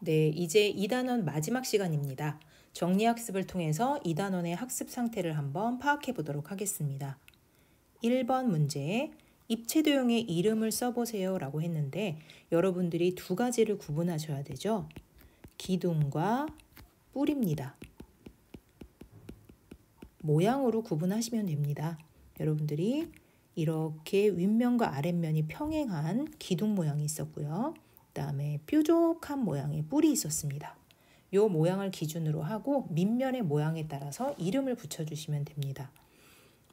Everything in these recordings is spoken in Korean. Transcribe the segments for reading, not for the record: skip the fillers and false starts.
네, 이제 2단원 마지막 시간입니다. 정리학습을 통해서 2단원의 학습 상태를 한번 파악해 보도록 하겠습니다. 1번 문제에 입체도형의 이름을 써보세요 라고 했는데 여러분들이 두 가지를 구분하셔야 되죠. 기둥과 뿔입니다. 모양으로 구분하시면 됩니다. 여러분들이 이렇게 윗면과 아랫면이 평행한 기둥 모양이 있었고요. 그 다음에 뾰족한 모양의 뿔이 있었습니다. 이 모양을 기준으로 하고 밑면의 모양에 따라서 이름을 붙여주시면 됩니다.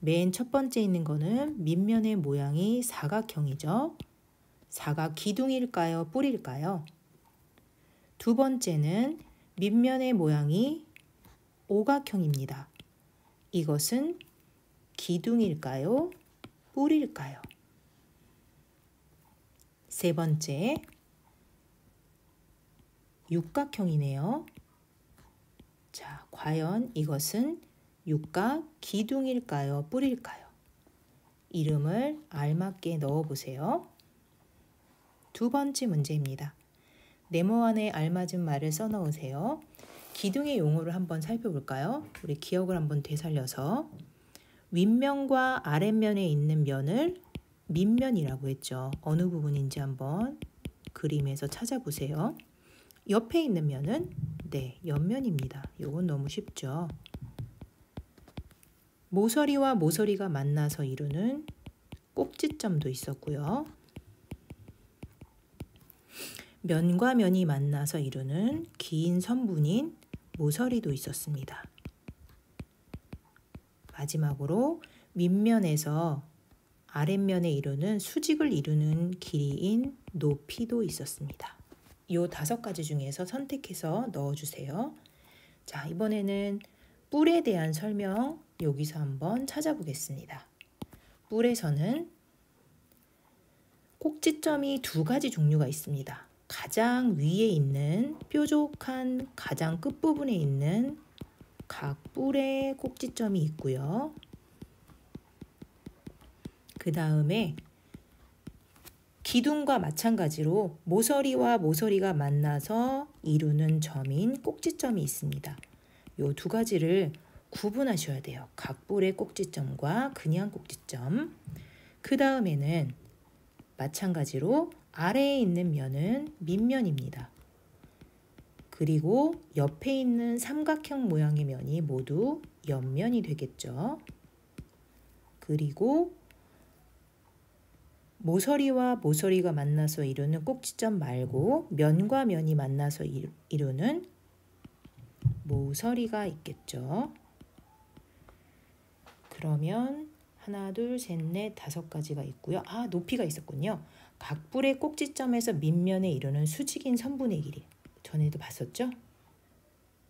맨 첫 번째 있는 거는 밑면의 모양이 사각형이죠. 사각 기둥일까요? 뿔일까요? 두 번째는 밑면의 모양이 오각형입니다. 이것은 기둥일까요? 뿔일까요? 세 번째, 육각형이네요. 자, 과연 이것은 육각 기둥일까요? 뿔일까요? 이름을 알맞게 넣어보세요. 두 번째 문제입니다. 네모 안에 알맞은 말을 써넣으세요. 기둥의 용어를 한번 살펴볼까요? 우리 기억을 한번 되살려서 윗면과 아랫면에 있는 면을 밑면이라고 했죠. 어느 부분인지 한번 그림에서 찾아보세요. 옆에 있는 면은 옆면입니다. 이건 너무 쉽죠. 모서리와 모서리가 만나서 이루는 꼭지점도 있었고요. 면과 면이 만나서 이루는 긴 선분인 모서리도 있었습니다. 마지막으로 윗면에서 아랫면에 이루는 수직을 이루는 길이인 높이도 있었습니다. 이 5가지 중에서 선택해서 넣어주세요. 자, 이번에는 뿔에 대한 설명 여기서 한번 찾아보겠습니다. 뿔에서는 꼭지점이 2가지 종류가 있습니다. 가장 위에 있는 뾰족한 가장 끝부분에 있는 각 뿔의 꼭지점이 있고요. 그 다음에 기둥과 마찬가지로 모서리와 모서리가 만나서 이루는 점인 꼭지점이 있습니다. 이 2가지를 구분하셔야 돼요. 각 뿔의 꼭지점과 그냥 꼭지점. 그 다음에는 마찬가지로 아래에 있는 면은 밑면입니다. 그리고 옆에 있는 삼각형 모양의 면이 모두 옆면이 되겠죠. 그리고 모서리와 모서리가 만나서 이루는 꼭지점 말고 면과 면이 만나서 이루는 모서리가 있겠죠. 그러면 하나, 둘, 셋, 넷, 5가지가 있고요. 높이가 있었군요. 각 뿔의 꼭지점에서 밑면에 이루는 수직인 선분의 길이. 전에도 봤었죠?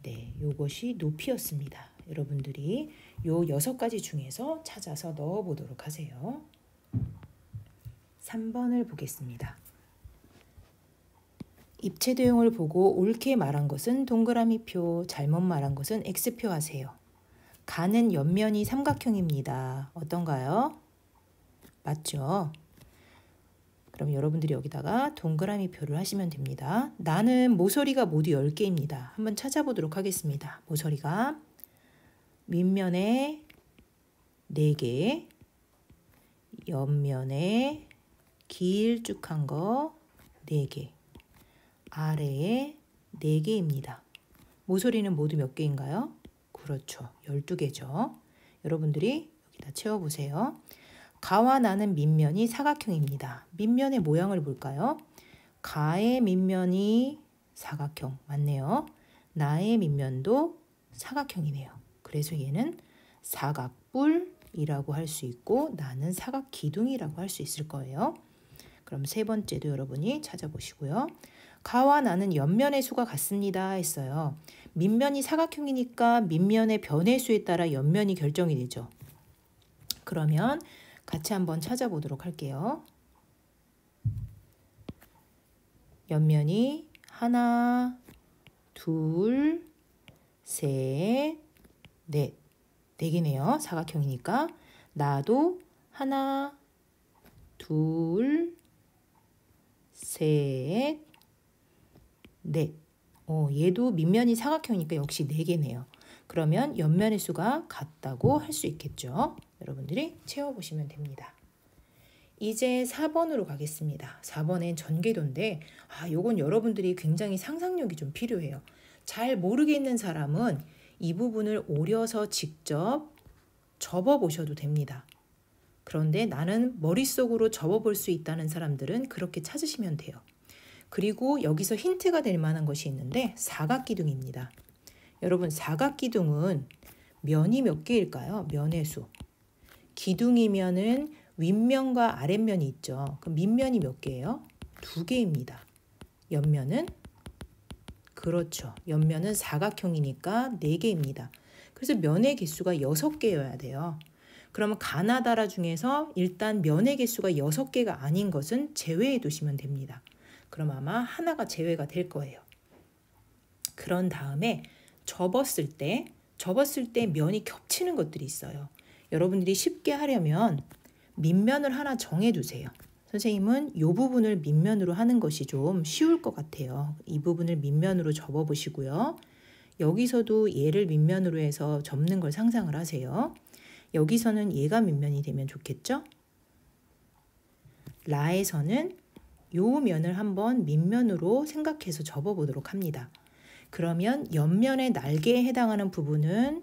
네, 요것이 높이였습니다. 여러분들이 요 6가지 중에서 찾아서 넣어보도록 하세요. 3번을 보겠습니다. 입체도형을 보고 옳게 말한 것은 동그라미표, 잘못 말한 것은 X표 하세요. 가는 옆면이 삼각형입니다. 어떤가요? 맞죠? 그럼 여러분들이 여기다가 동그라미표를 하시면 됩니다. 나는 모서리가 모두 10개입니다. 한번 찾아보도록 하겠습니다. 모서리가 밑면에 4개, 옆면에 길쭉한 거 4개, 아래에 4개입니다. 모서리는 모두 몇 개인가요? 그렇죠. 12개죠. 여러분들이 여기다 채워보세요. 가와 나는 밑면이 사각형입니다. 밑면의 모양을 볼까요? 가의 밑면이 사각형 맞네요. 나의 밑면도 사각형이네요. 그래서 얘는 사각뿔이라고 할 수 있고 나는 사각기둥이라고 할 수 있을 거예요. 그럼 3번째도 여러분이 찾아보시고요. 가와 나는 옆면의 수가 같습니다 했어요. 밑면이 사각형이니까 밑면의 변의 수에 따라 옆면이 결정이 되죠. 그러면 같이 한번 찾아보도록 할게요. 옆면이 하나, 둘, 셋, 넷. 4개네요. 사각형이니까. 나도 하나, 둘, 셋, 넷. 얘도 밑면이 사각형이니까 역시 4개네요. 그러면 옆면의 수가 같다고 할 수 있겠죠. 여러분들이 채워보시면 됩니다. 이제 4번으로 가겠습니다. 4번엔 전개도인데 요건 여러분들이 굉장히 상상력이 좀 필요해요. 잘 모르겠는 사람은 이 부분을 오려서 직접 접어보셔도 됩니다. 그런데 나는 머릿속으로 접어볼 수 있다는 사람들은 그렇게 찾으시면 돼요. 그리고 여기서 힌트가 될 만한 것이 있는데 사각기둥입니다. 여러분 사각기둥은 면이 몇 개일까요? 면의 수. 기둥이면은 윗면과 아랫면이 있죠. 그럼 밑면이 몇 개예요? 2개입니다. 옆면은? 그렇죠. 옆면은 사각형이니까 4개입니다. 그래서 면의 개수가 6개여야 돼요. 그러면 가나다라 중에서 일단 면의 개수가 6개가 아닌 것은 제외해 두시면 됩니다. 그럼 아마 하나가 제외가 될 거예요. 그런 다음에 접었을 때 면이 겹치는 것들이 있어요. 여러분들이 쉽게 하려면 밑면을 하나 정해두세요. 선생님은 이 부분을 밑면으로 하는 것이 좀 쉬울 것 같아요. 이 부분을 밑면으로 접어보시고요. 여기서도 얘를 밑면으로 해서 접는 걸 상상을 하세요. 여기서는 얘가 밑면이 되면 좋겠죠? 라에서는 요 면을 한번 밑면으로 생각해서 접어보도록 합니다. 그러면 옆면의 날개에 해당하는 부분은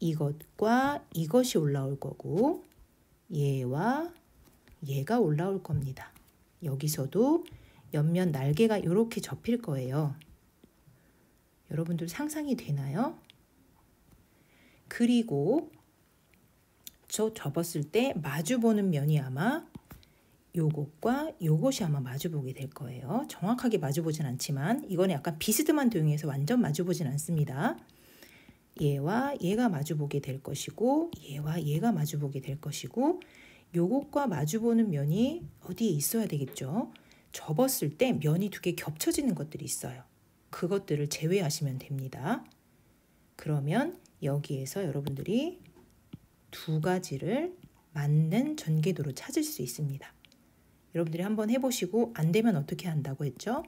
이것과 이것이 올라올 거고 얘와 얘가 올라올 겁니다. 여기서도 옆면 날개가 이렇게 접힐 거예요. 여러분들 상상이 되나요? 그리고 저 접었을 때 마주보는 면이 아마 요것과 요것이 아마 마주보게 될 거예요. 정확하게 마주보진 않지만 이거는 약간 비스듬한 도형에서 완전 마주보진 않습니다. 얘와 얘가 마주보게 될 것이고 얘와 얘가 마주보게 될 것이고 요것과 마주보는 면이 어디에 있어야 되겠죠. 접었을 때 면이 2개 겹쳐지는 것들이 있어요. 그것들을 제외하시면 됩니다. 그러면 여기에서 여러분들이 2가지를 맞는 전개도로 찾을 수 있습니다. 여러분들이 한번 해보시고 안 되면 어떻게 한다고 했죠?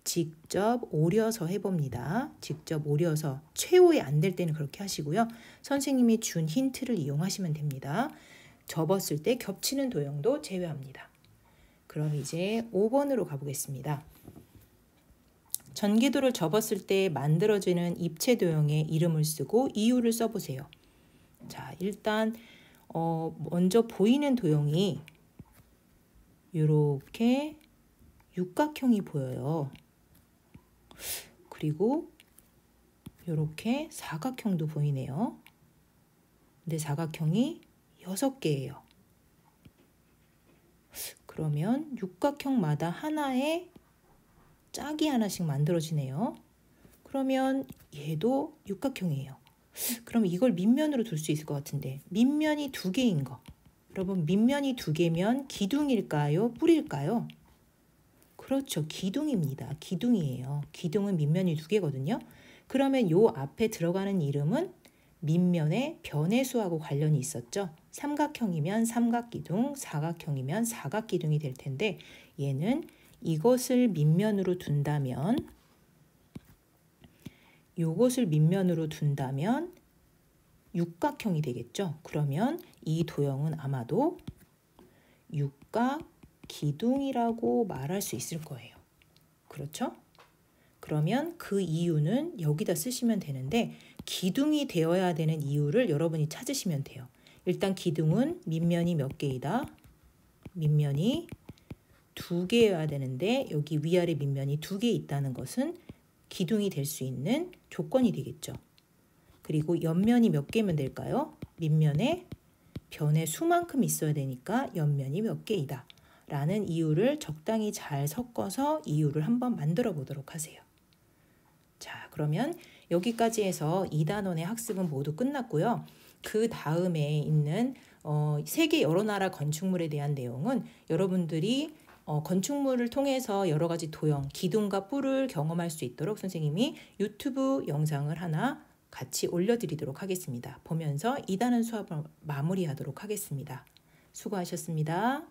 직접 오려서 해봅니다. 직접 오려서 최후에 안 될 때는 그렇게 하시고요. 선생님이 준 힌트를 이용하시면 됩니다. 접었을 때 겹치는 도형도 제외합니다. 그럼 이제 5번으로 가보겠습니다. 전개도를 접었을 때 만들어지는 입체 도형의 이름을 쓰고 이유를 써보세요. 자, 일단 먼저 보이는 도형이 이렇게 육각형이 보여요. 그리고 이렇게 사각형도 보이네요. 근데 사각형이 6개예요. 그러면 육각형마다 하나의 짝이 하나씩 만들어지네요. 그러면 얘도 육각형이에요. 그럼 이걸 밑면으로 둘 수 있을 것 같은데 밑면이 2개인 거. 여러분 밑면이 2개면 기둥일까요? 뿔일까요? 그렇죠. 기둥입니다. 기둥이에요. 기둥은 밑면이 2개거든요. 그러면 요 앞에 들어가는 이름은 밑면의 변의 수하고 관련이 있었죠. 삼각형이면 삼각기둥, 사각형이면 사각기둥이 될 텐데 얘는 이것을 밑면으로 둔다면 요것을 밑면으로 둔다면 육각형이 되겠죠. 그러면 이 도형은 아마도 육각기둥이라고 말할 수 있을 거예요. 그렇죠? 그러면 그 이유는 여기다 쓰시면 되는데 기둥이 되어야 되는 이유를 여러분이 찾으시면 돼요. 일단 기둥은 밑면이 몇 개이다? 밑면이 2개여야 되는데 여기 위아래 밑면이 2개 있다는 것은 기둥이 될 수 있는 조건이 되겠죠. 그리고 옆면이 몇 개면 될까요? 밑면에 변의 수만큼 있어야 되니까 옆면이 몇 개이다 라는 이유를 적당히 잘 섞어서 이유를 한번 만들어 보도록 하세요. 자, 그러면 여기까지 해서 2단원의 학습은 모두 끝났고요. 그 다음에 있는 세계 여러 나라 건축물에 대한 내용은 여러분들이 건축물을 통해서 여러 가지 도형, 기둥과 뿔을 경험할 수 있도록 선생님이 유튜브 영상을 하나 같이 올려드리도록 하겠습니다. 보면서 2단원 수업을 마무리하도록 하겠습니다. 수고하셨습니다.